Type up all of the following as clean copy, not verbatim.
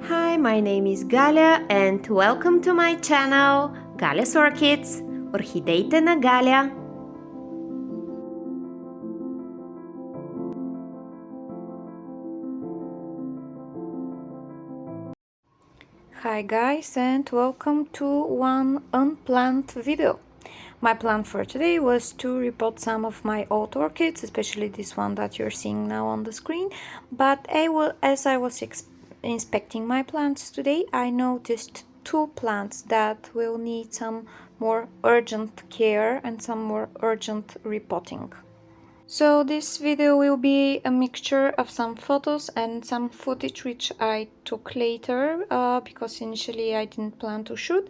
Hi, my name is Галя and welcome to my channel Галя's Orchids, орхидеите на Галя. Hi guys, and welcome to one unplanned video. My plan for today was to repot some of my old orchids, especially this one that you're seeing now on the screen, but as I was inspecting my plants today, I noticed two plants that will need some more urgent care and some more urgent repotting. So this video will be a mixture of some photos and some footage which I took later because initially I didn't plan to shoot.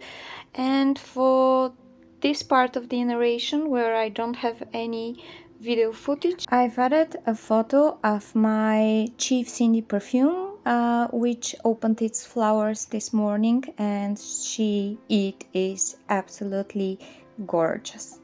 And for this part of the narration where I don't have any video footage, I've added a photo of my Chiefs indie perfume which opened its flowers this morning, and it is absolutely gorgeous.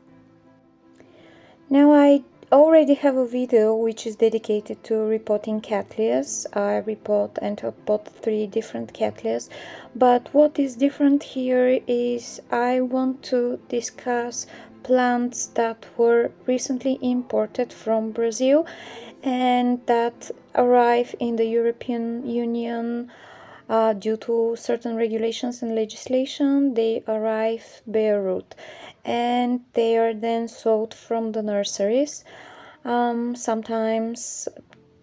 Now I already have a video which is dedicated to repotting Cattleyas. I repot and repot 3 different Cattleyas, but what is different here is I want to discuss plants that were recently imported from Brazil and that arrive in the European Union due to certain regulations and legislation. They arrive bare root and they are then sold from the nurseries, sometimes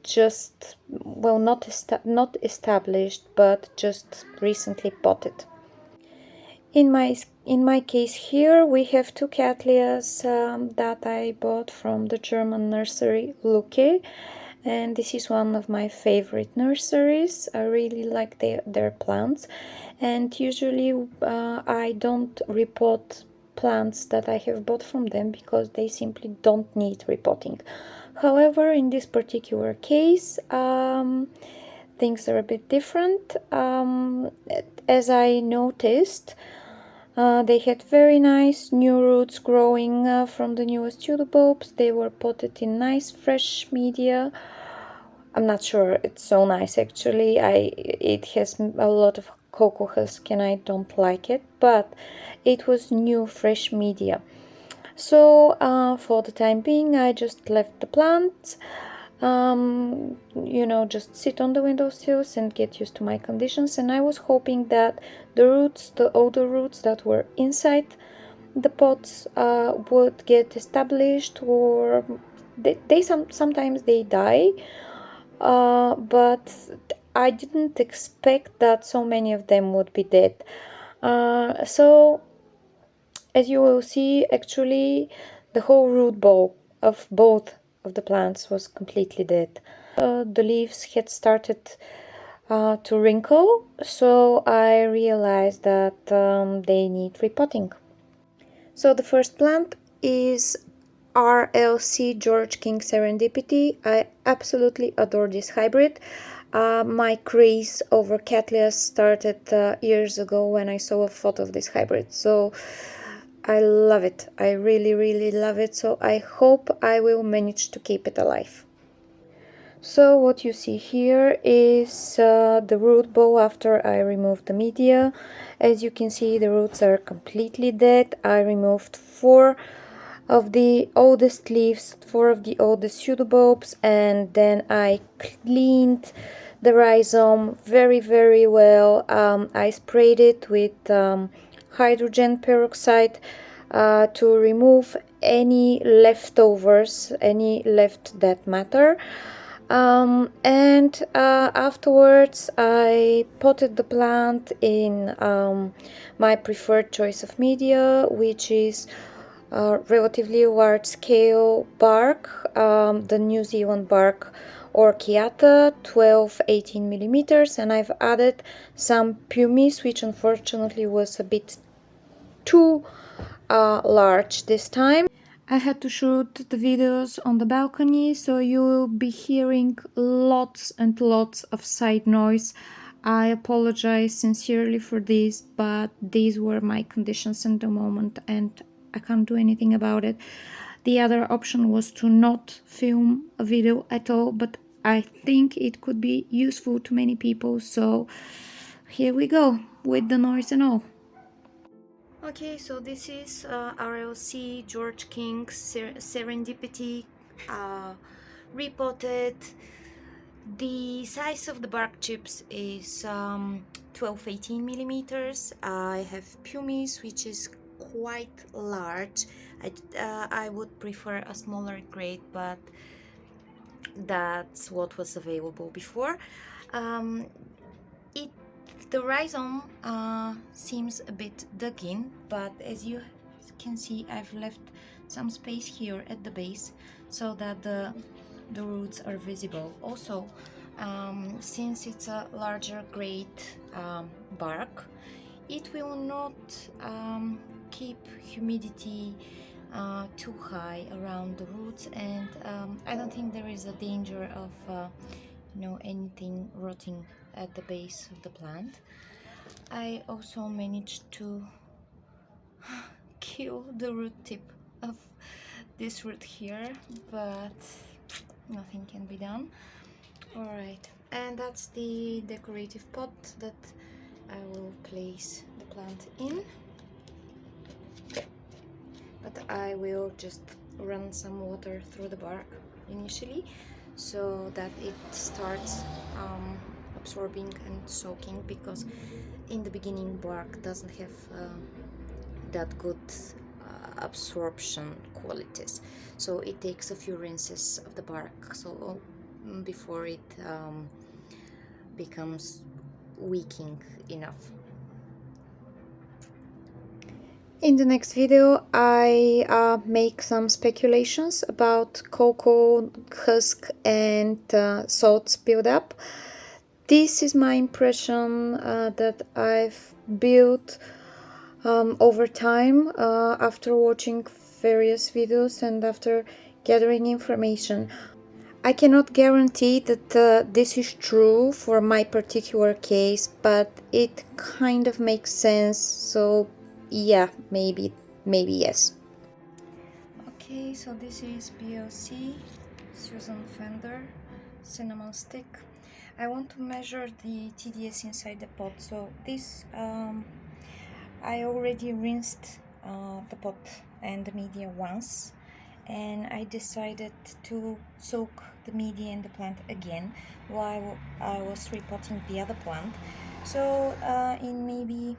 just, well, not established, but just recently potted. In my case here, we have 2 Cattleyas that I bought from the German nursery Lucke, and this is one of my favorite nurseries. I really like their plants, and usually I don't repot plants that I have bought from them because they simply don't need repotting. However, in this particular case, things are a bit different. As I noticed, they had very nice new roots growing from the newest tulipbulbs. They were potted in nice fresh media. I'm not sure it's so nice actually. It has a lot of coco husk and I don't like it, but it was new fresh media. So for the time being I just left the plants, just sit on the windowsills and get used to my conditions, and I was hoping that the older roots that were inside the pots would get established, or sometimes they die, but I didn't expect that so many of them would be dead. So as you will see, actually the whole root ball of both of the plants was completely dead. The leaves had started to wrinkle, so I realized that they need repotting. So the first plant is RLC George King Serendipity. I absolutely adore this hybrid. My craze over Cattleyas started years ago when I saw a photo of this hybrid. So I love it. I really, really love it. So I hope I will manage to keep it alive. So what you see here is the root ball after I removed the media. As you can see, the roots are completely dead. I removed 4 of the oldest leaves, 4 of the oldest pseudobulbs, and then I cleaned the rhizome very, very well. I sprayed it with hydrogen peroxide to remove any leftovers, any left dead matter. And afterwards I potted the plant in my preferred choice of media, which is relatively large scale bark, the New Zealand bark Orchiata 12-18 millimeters, and I've added some pumice, which unfortunately was a bit too large this time. I had to shoot the videos on the balcony, so you will be hearing lots and lots of side noise. I apologize sincerely for this, but these were my conditions in the moment and I can't do anything about it. The other option was to not film a video at all, but I think it could be useful to many people, so here we go with the noise and all. Okay, so this is RLC George King's Serendipity repotted. The size of the bark chips is 12-18 millimeters. I have pumice, which is quite large. I would prefer a smaller grade, but that's what was available before. The rhizome seems a bit dug in, but as you can see, I've left some space here at the base so that the roots are visible. Also, since it's a larger grade bark, it will not keep humidity too high around the roots, and I don't think there is a danger of anything rotting at the base of the plant. I also managed to kill the root tip of this root here, but nothing can be done. Alright, and that's the decorative pot that I will place the plant in, but I will just run some water through the bark initially so that it starts absorbing and soaking, because in the beginning bark doesn't have that good absorption qualities, so it takes a few rinses of the bark so before it becomes weakening enough. In the next video, I make some speculations about cocoa, husk, and salts buildup. This is my impression that I've built over time after watching various videos and after gathering information. I cannot guarantee that this is true for my particular case, but it kind of makes sense, so yeah, maybe yes. Okay, so this is BLC Susan Fender cinnamon stick. I want to measure the TDS inside the pot, so this I already rinsed the pot and the media once, and I decided to soak the media and the plant again while I was repotting the other plant. So in maybe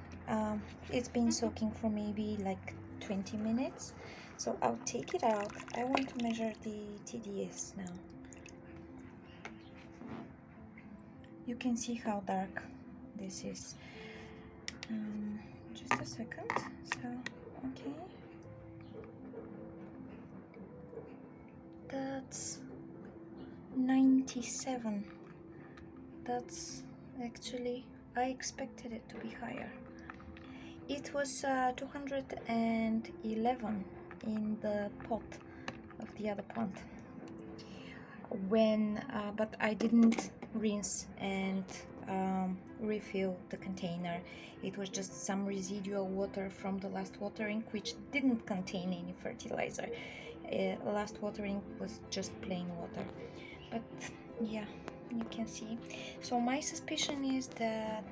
it's been soaking for maybe like 20 minutes, so I'll take it out. I want to measure the TDS now. You can see how dark this is. Just a second. So, okay. That's 97. That's actually, I expected it to be higher. It was 211 in the pot of the other plant. But I didn't rinse and refill the container. It was just some residual water from the last watering, which didn't contain any fertilizer. Last watering was just plain water. But yeah, you can see. So my suspicion is that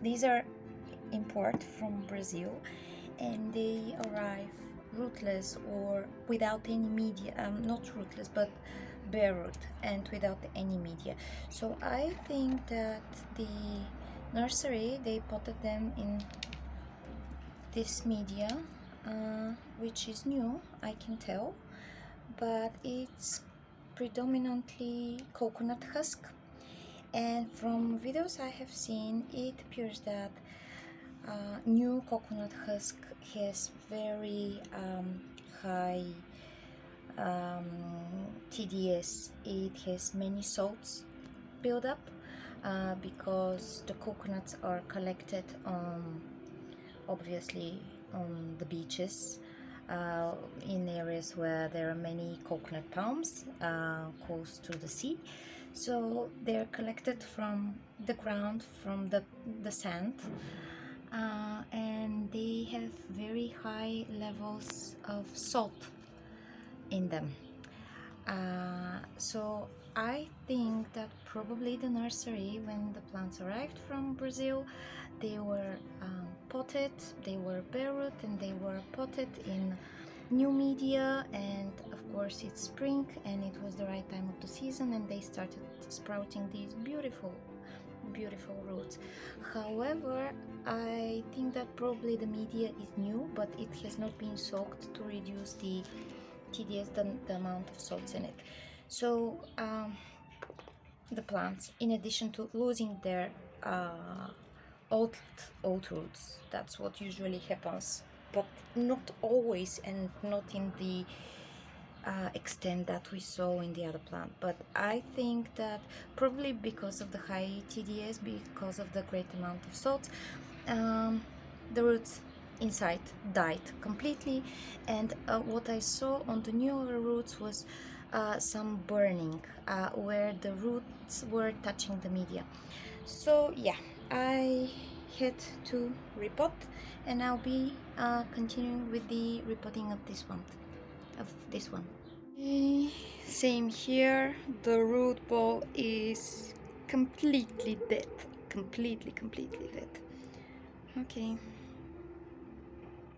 these are import from Brazil, and they arrive rootless or without any media, not rootless but bare root and without any media. So I think that the nursery, they potted them in this media, which is new, I can tell, but it's predominantly coconut husk, and from videos I have seen, it appears that new coconut husk has very high TDS. It has many salts build up because the coconuts are collected obviously on the beaches, in areas where there are many coconut palms close to the sea. So they're collected from the ground, from the sand, and they have very high levels of salt in them. So I think that probably the nursery, when the plants arrived from Brazil, they were potted, they were bare root, and they were potted in new media, and of course it's spring and it was the right time of the season, and they started sprouting these beautiful roots. However, I think that probably the media is new, but it has not been soaked to reduce the TDS, the amount of salts in it. So the plants, in addition to losing their old roots, that's what usually happens, but not always, and not in the extent that we saw in the other plant. But I think that probably because of the high TDS, because of the great amount of salt, the roots inside died completely, and what I saw on the newer roots was some burning where the roots were touching the media. So yeah, I had to repot, and I'll be continuing with the repotting of this one. Same here, the root ball is completely dead, completely dead. Okay,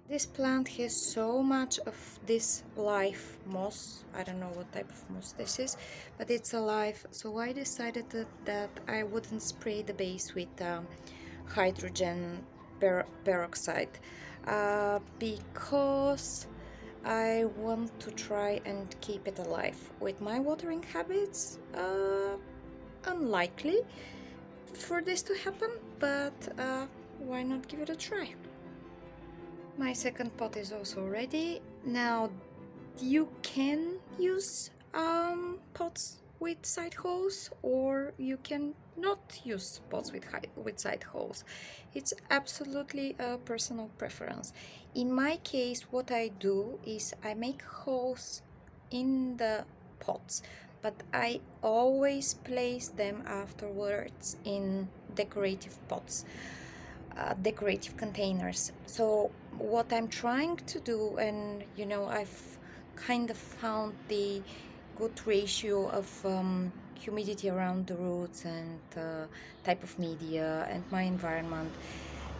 this plant has so much of this live moss. I don't know what type of moss this is, but it's alive. So I decided that I wouldn't spray the base with hydrogen peroxide because I want to try and keep it alive. With my watering habits, unlikely for this to happen, but why not give it a try? My second pot is also ready. Now you can use pots with side holes, or you can not use pots with side holes. It's absolutely a personal preference. In my case, what I do is I make holes in the pots, but I always place them afterwards in decorative pots, decorative containers. So what I'm trying to do, and you know, I've kind of found the good ratio of humidity around the roots and type of media and my environment,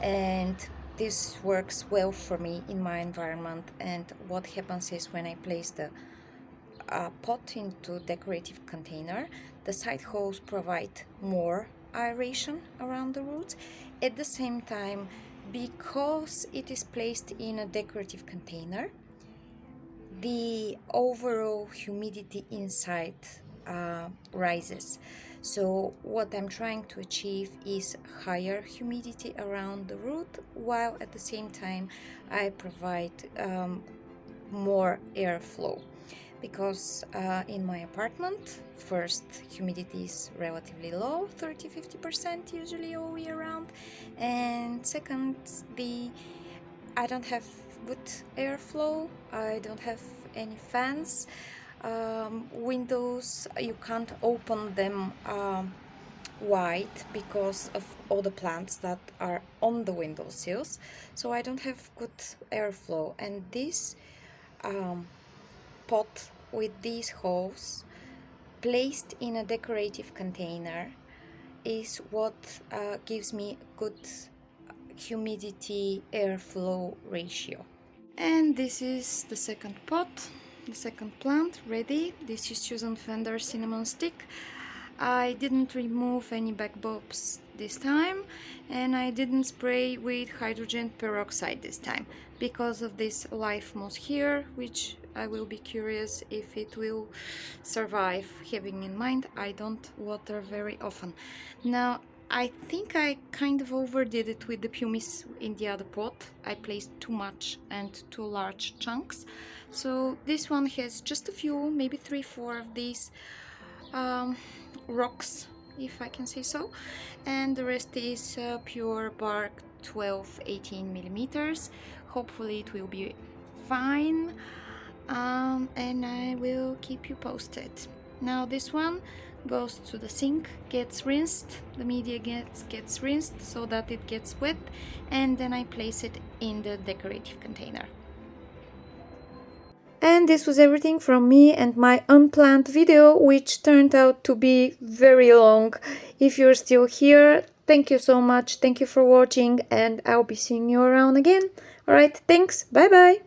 and this works well for me in my environment. And what happens is, when I place the pot into decorative container, the side holes provide more aeration around the roots. At the same time, because it is placed in a decorative container, the overall humidity inside rises. So what I'm trying to achieve is higher humidity around the root, while at the same time I provide more airflow. Because in my apartment, first, humidity is relatively low, 30-50% usually all year round, and second, I don't have good airflow, I don't have any fans, windows, you can't open them wide because of all the plants that are on the windowsills, so I don't have good airflow. And this pot with these holes placed in a decorative container is what gives me good humidity airflow ratio. And this is the second pot, the second plant ready. This is Susan Fender cinnamon stick. I didn't remove any back bulbs this time, and I didn't spray with hydrogen peroxide this time because of this live moss here, which I will be curious if it will survive, having in mind I don't water very often. Now I think I kind of overdid it with the pumice in the other pot. I placed too much and too large chunks, so this one has just a few, maybe 3-4 of these rocks, if I can say so, and the rest is pure bark, 12-18 millimeters. Hopefully it will be fine, and I will keep you posted. Now this one goes to the sink, gets rinsed, the media gets rinsed so that it gets wet, and then I place it in the decorative container. And this was everything from me and my unplanned video, which turned out to be very long. If you're still here, thank you so much. Thank you for watching, and I'll be seeing you around again. Alright, thanks. Bye bye.